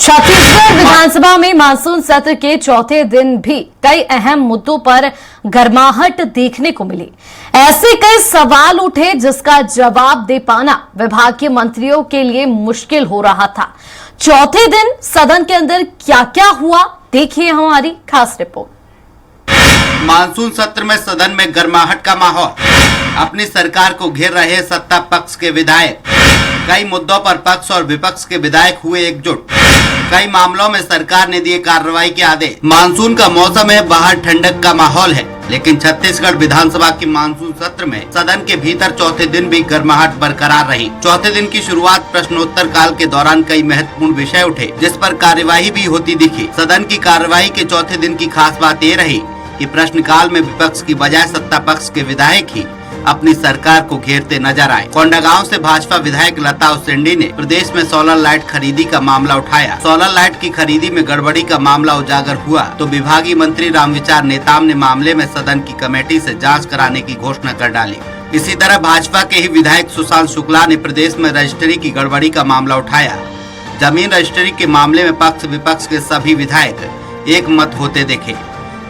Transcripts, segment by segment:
छत्तीसगढ़ विधानसभा में मानसून सत्र के चौथे दिन भी कई अहम मुद्दों पर गर्माहट देखने को मिली। ऐसे कई सवाल उठे जिसका जवाब दे पाना विभागीय मंत्रियों के लिए मुश्किल हो रहा था। चौथे दिन सदन के अंदर क्या क्या हुआ, देखिए हमारी खास रिपोर्ट। मानसून सत्र में सदन में गर्माहट का माहौल। अपनी सरकार को घेर रहे सत्ता पक्ष के विधायक, कई मुद्दों पर पक्ष और विपक्ष के विधायक हुए एकजुट। कई मामलों में सरकार ने दिए कार्रवाई के आदेश। मानसून का मौसम है, बाहर ठंडक का माहौल है, लेकिन छत्तीसगढ़ विधानसभा की मानसून सत्र में सदन के भीतर चौथे दिन भी गर्माहट बरकरार रही। चौथे दिन की शुरुआत प्रश्नोत्तर काल के दौरान कई महत्वपूर्ण विषय उठे, जिस पर कार्यवाही भी होती दिखी। सदन की कार्यवाही के चौथे दिन की खास बात ये रही कि प्रश्नकाल में विपक्ष की बजाय सत्ता पक्ष के विधायक ही अपनी सरकार को घेरते नजर आए। कोंडागांव से भाजपा विधायक लता उसेंडी ने प्रदेश में सोलर लाइट खरीदी का मामला उठाया। सोलर लाइट की खरीदी में गड़बड़ी का मामला उजागर हुआ तो विभागीय मंत्री रामविचार नेताम ने मामले में सदन की कमेटी से जांच कराने की घोषणा कर डाली। इसी तरह भाजपा के ही विधायक सुशांत शुक्ला ने प्रदेश में रजिस्ट्री की गड़बड़ी का मामला उठाया। जमीन रजिस्ट्री के मामले में पक्ष विपक्ष के सभी विधायक एक मत होते देखे।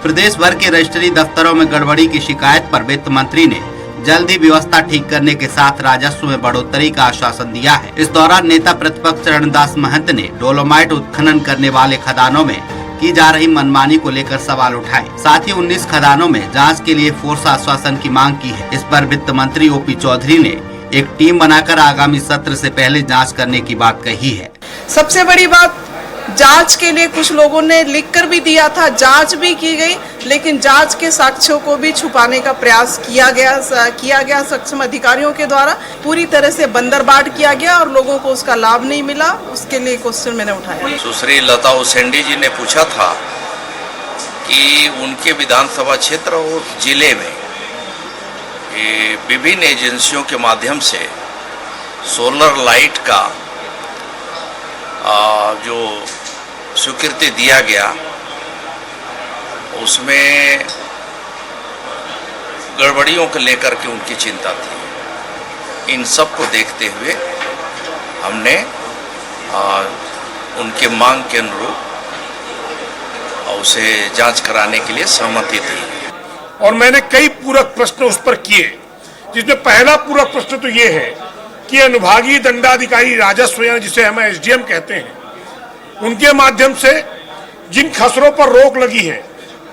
प्रदेश भर के रजिस्ट्री दफ्तरों में गड़बड़ी की शिकायत पर वित्त मंत्री ने जल्द ही व्यवस्था ठीक करने के साथ राजस्व में बढ़ोतरी का आश्वासन दिया है। इस दौरान नेता प्रतिपक्ष चरणदास महंत ने डोलोमाइट उत्खनन करने वाले खदानों में की जा रही मनमानी को लेकर सवाल उठाए। साथ ही 19 खदानों में जांच के लिए फोर्स आश्वासन की मांग की है। इस पर वित्त मंत्री ओपी चौधरी ने एक टीम बनाकर आगामी सत्र से पहले जाँच करने की बात कही है। सबसे बड़ी बात, जांच के लिए कुछ लोगों ने लिखकर भी दिया था, जांच भी की गई, लेकिन जांच के साक्ष्यों को भी छुपाने का प्रयास किया गया सक्षम अधिकारियों के द्वारा। पूरी तरह से बंदरबाट किया गया और लोगों को उसका लाभ नहीं मिला। उसके लिए क्वेश्चन मैंने उठाया। सुश्री लता उसेंडी जी ने पूछा था कि उनके विधानसभा क्षेत्र और जिले में विभिन्न एजेंसियों के माध्यम से सोलर लाइट का जो स्वीकृति दिया गया, उसमें गड़बड़ियों को लेकर के उनकी चिंता थी। इन सब को देखते हुए हमने उनके मांग के अनुरूप उसे जांच कराने के लिए सहमति दी। और मैंने कई पूरक प्रश्न उस पर किए, जिसमें पहला पूरक प्रश्न तो ये है कि अनुभागीय दंडाधिकारी राजस्व, जिसे हम एसडीएम कहते हैं, उनके माध्यम से जिन खसरों पर रोक लगी है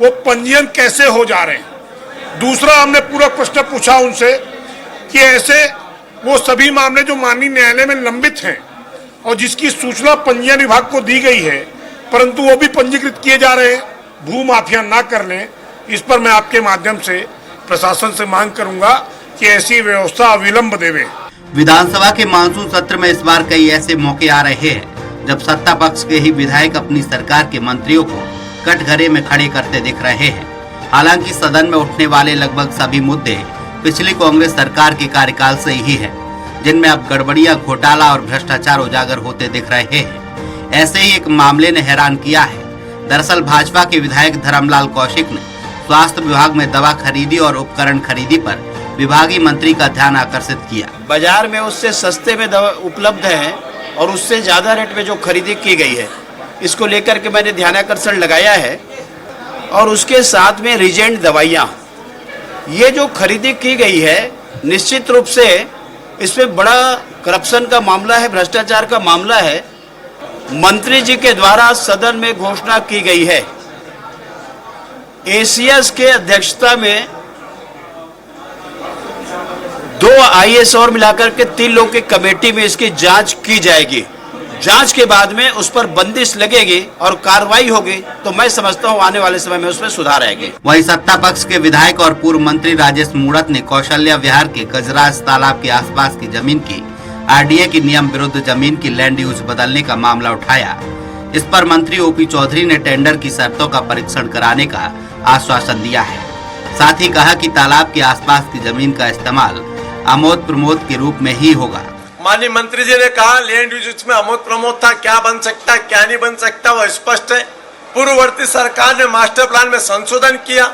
वो पंजीयन कैसे हो जा रहे हैं। दूसरा, हमने पूरक प्रश्न पूछा उनसे कि ऐसे वो सभी मामले जो माननीय न्यायालय में लंबित हैं और जिसकी सूचना पंजीयन विभाग को दी गई है, परंतु वो भी पंजीकृत किए जा रहे हैं, भू माफिया ना कर लें। इस पर मैं आपके माध्यम से प्रशासन से मांग करूंगा कि ऐसी व्यवस्था अविलंब देवे। विधानसभा के मानसून सत्र में इस बार कई ऐसे मौके आ रहे हैं जब सत्ता पक्ष के ही विधायक अपनी सरकार के मंत्रियों को कटघरे में खड़े करते दिख रहे हैं। हालांकि सदन में उठने वाले लगभग सभी मुद्दे पिछली कांग्रेस सरकार के कार्यकाल से ही है, जिनमें अब गड़बड़ियां, घोटाला और भ्रष्टाचार उजागर होते दिख रहे हैं। ऐसे ही एक मामले ने हैरान किया है। दरअसल भाजपा के विधायक धर्मलाल कौशिक ने स्वास्थ्य विभाग में दवा खरीदी और उपकरण खरीदी पर विभागीय मंत्री का ध्यान आकर्षित किया। बाजार में उससे सस्ते में दवा उपलब्ध है और उससे ज्यादा रेट में जो खरीदी की गई है, इसको लेकर के मैंने ध्यानाकर्षण लगाया है। और उसके साथ में रिजेंट दवाइयाँ, ये जो खरीदी की गई है, निश्चित रूप से इसमें बड़ा करप्शन का मामला है, भ्रष्टाचार का मामला है। मंत्री जी के द्वारा सदन में घोषणा की गई है, एसीएस के अध्यक्षता में 2 आईएएस और मिलाकर के 3 लोगों की कमेटी में इसकी जांच की जाएगी। जांच के बाद में उस पर बंदिश लगेगी और कार्रवाई होगी, तो मैं समझता हूं आने वाले समय में उसमें सुधार आएगी। वहीं सत्ता पक्ष के विधायक और पूर्व मंत्री राजेश मूणत ने कौशल्या विहार के गजराज तालाब के आसपास की जमीन की आरडीए की नियम विरुद्ध जमीन की लैंड यूज बदलने का मामला उठाया। इस पर मंत्री ओपी चौधरी ने टेंडर की शर्तों का परीक्षण कराने का आश्वासन दिया है। साथ ही कहा कि तालाब के आसपास की जमीन का इस्तेमाल आमोद प्रमोद के रूप में ही होगा। माननीय मंत्री जी ने कहा लैंड यूज में आमोद प्रमोद था, क्या बन सकता क्या नहीं बन सकता वह स्पष्ट है। पूर्ववर्ती सरकार ने मास्टर प्लान में संशोधन किया,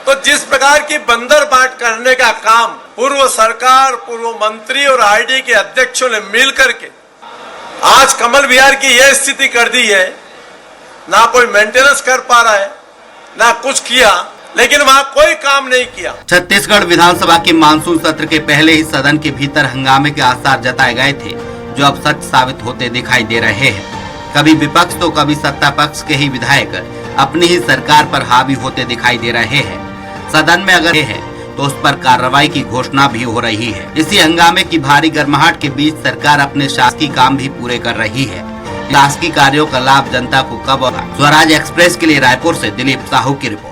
तो जिस प्रकार की बंदरबाट करने का काम पूर्व सरकार, पूर्व मंत्री और आरडीए के अध्यक्षों ने मिल करके आज कमल विहार की यह स्थिति कर दी है, ना कोई मेंटेनेंस कर पा रहा है, ना कुछ किया, लेकिन वहां कोई काम नहीं किया। छत्तीसगढ़ विधानसभा के मानसून सत्र के पहले ही सदन के भीतर हंगामे के आसार जताए गए थे, जो अब सच साबित होते दिखाई दे रहे हैं। कभी विपक्ष तो कभी सत्ता पक्ष के ही विधायक अपनी ही सरकार पर हावी होते दिखाई दे रहे हैं। सदन में अगर है तो उस पर कार्रवाई की घोषणा भी हो रही है। इसी हंगामे की भारी गर्माहट के बीच सरकार अपने शासकीय काम भी पूरे कर रही है। शासकीय कार्यों का लाभ जनता को कब होगा? स्वराज एक्सप्रेस के लिए रायपुर से दिलीप साहू की रिपोर्ट।